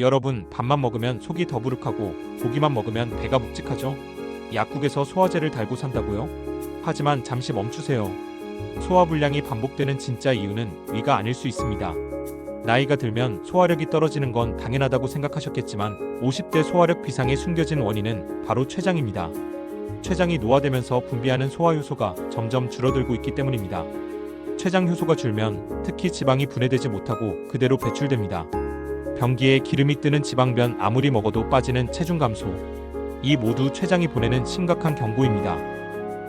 여러분, 밥만 먹으면 속이 더부룩하고 고기만 먹으면 배가 묵직하죠? 약국에서 소화제를 달고 산다고요? 하지만 잠시 멈추세요. 소화불량이 반복되는 진짜 이유는 위가 아닐 수 있습니다. 나이가 들면 소화력이 떨어지는 건 당연하다고 생각하셨겠지만 50대 소화력 비상에 숨겨진 원인은 바로 췌장입니다. 췌장이 노화되면서 분비하는 소화효소가 점점 줄어들고 있기 때문입니다. 췌장 효소가 줄면 특히 지방이 분해되지 못하고 그대로 배출됩니다. 변기에 기름이 뜨는 지방변 아무리 먹어도 빠지는 체중 감소. 이 모두 췌장이 보내는 심각한 경고입니다.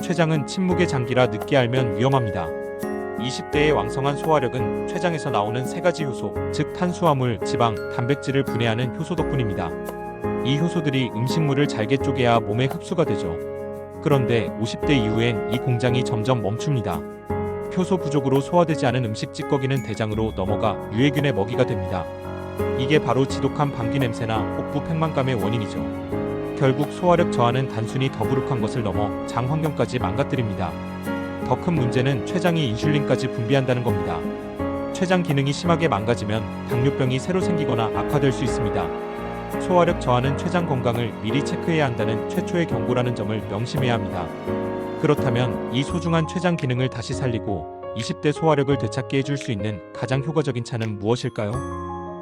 췌장은 침묵의 장기라 늦게 알면 위험합니다. 20대의 왕성한 소화력은 췌장에서 나오는 세 가지 효소, 즉 탄수화물, 지방, 단백질을 분해하는 효소 덕분입니다. 이 효소들이 음식물을 잘게 쪼개야 몸에 흡수가 되죠. 그런데 50대 이후엔 이 공장이 점점 멈춥니다. 효소 부족으로 소화되지 않은 음식 찌꺼기는 대장으로 넘어가 유해균의 먹이가 됩니다. 이게 바로 지독한 방귀 냄새나 혹부 팽만감의 원인이죠. 결국 소화력 저하는 단순히 더부룩한 것을 넘어 장 환경까지 망가뜨립니다. 더 큰 문제는 췌장이 인슐린까지 분비한다는 겁니다. 췌장 기능이 심하게 망가지면 당뇨병이 새로 생기거나 악화될 수 있습니다. 소화력 저하는 췌장 건강을 미리 체크해야 한다는 최초의 경고라는 점을 명심해야 합니다. 그렇다면 이 소중한 췌장 기능을 다시 살리고 20대 소화력을 되찾게 해줄 수 있는 가장 효과적인 차는 무엇일까요?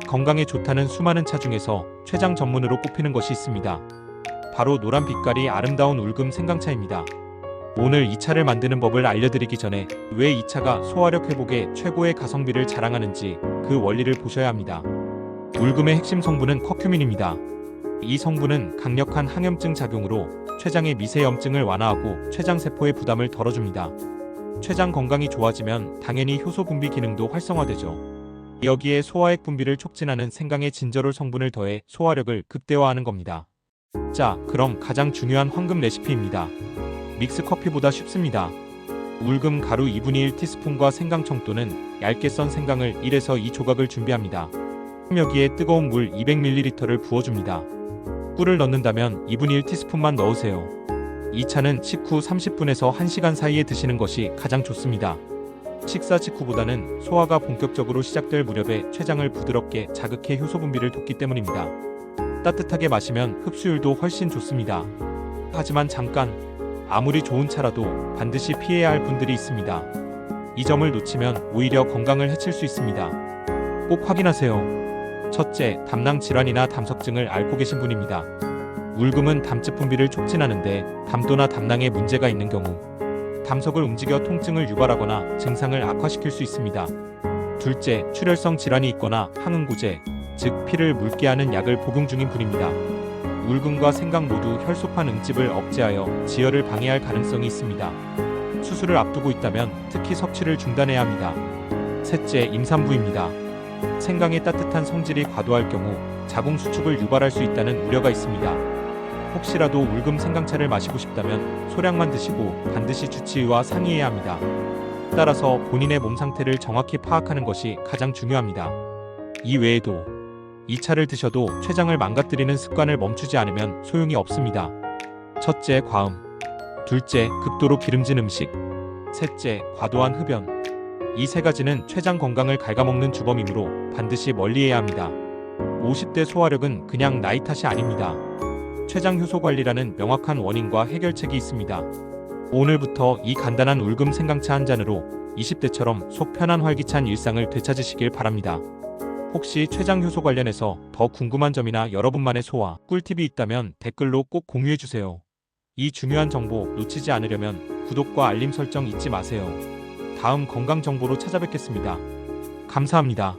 건강에 좋다는 수많은 차 중에서 췌장 전문으로 꼽히는 것이 있습니다. 바로 노란 빛깔이 아름다운 울금 생강차입니다. 오늘 이 차를 만드는 법을 알려드리기 전에 왜 이 차가 소화력 회복에 최고의 가성비를 자랑하는지 그 원리를 보셔야 합니다. 울금의 핵심 성분은 커큐민입니다. 이 성분은 강력한 항염증 작용으로 췌장의 미세염증을 완화하고 췌장세포의 부담을 덜어줍니다. 췌장 건강이 좋아지면 당연히 효소 분비 기능도 활성화되죠. 여기에 소화액 분비를 촉진하는 생강의 진저롤 성분을 더해 소화력을 극대화하는 겁니다. 자, 그럼 가장 중요한 황금 레시피입니다. 믹스 커피보다 쉽습니다. 울금 가루 2분의 1티스푼과 생강청 또는 얇게 썬 생강을 1에서 2 조각을 준비합니다. 여기에 뜨거운 물 200ml를 부어줍니다. 꿀을 넣는다면 2분의 1티스푼만 넣으세요. 이 차는 식후 30분에서 1시간 사이에 드시는 것이 가장 좋습니다. 식사 직후보다는 소화가 본격적으로 시작될 무렵에 췌장을 부드럽게 자극해 효소 분비를 돕기 때문입니다. 따뜻하게 마시면 흡수율도 훨씬 좋습니다. 하지만 잠깐, 아무리 좋은 차라도 반드시 피해야 할 분들이 있습니다. 이 점을 놓치면 오히려 건강을 해칠 수 있습니다. 꼭 확인하세요. 첫째, 담낭 질환이나 담석증을 앓고 계신 분입니다. 울금은 담즙 분비를 촉진하는데 담도나 담낭에 문제가 있는 경우 담석을 움직여 통증을 유발하거나 증상을 악화시킬 수 있습니다. 둘째, 출혈성 질환이 있거나 항응고제, 즉 피를 묽게 하는 약을 복용 중인 분입니다. 울금과 생강 모두 혈소판 응집을 억제하여 지혈을 방해할 가능성이 있습니다. 수술을 앞두고 있다면 특히 섭취를 중단해야 합니다. 셋째, 임산부입니다. 생강의 따뜻한 성질이 과도할 경우 자궁 수축을 유발할 수 있다는 우려가 있습니다. 혹시라도 울금 생강차를 마시고 싶다면 소량만 드시고 반드시 주치의와 상의해야 합니다. 따라서 본인의 몸 상태를 정확히 파악하는 것이 가장 중요합니다. 이 외에도 이 차를 드셔도 췌장을 망가뜨리는 습관을 멈추지 않으면 소용이 없습니다. 첫째, 과음. 둘째, 극도로 기름진 음식. 셋째, 과도한 흡연. 이 세 가지는 췌장 건강을 갉아먹는 주범이므로 반드시 멀리해야 합니다. 50대 소화력은 그냥 나이 탓이 아닙니다. 췌장 효소 관리라는 명확한 원인과 해결책이 있습니다. 오늘부터 이 간단한 울금 생강차 한 잔으로 20대처럼 속 편한 활기찬 일상을 되찾으시길 바랍니다. 혹시 췌장 효소 관련해서 더 궁금한 점이나 여러분만의 소화 꿀팁이 있다면 댓글로 꼭 공유해주세요. 이 중요한 정보 놓치지 않으려면 구독과 알림 설정 잊지 마세요. 다음 건강 정보로 찾아뵙겠습니다. 감사합니다.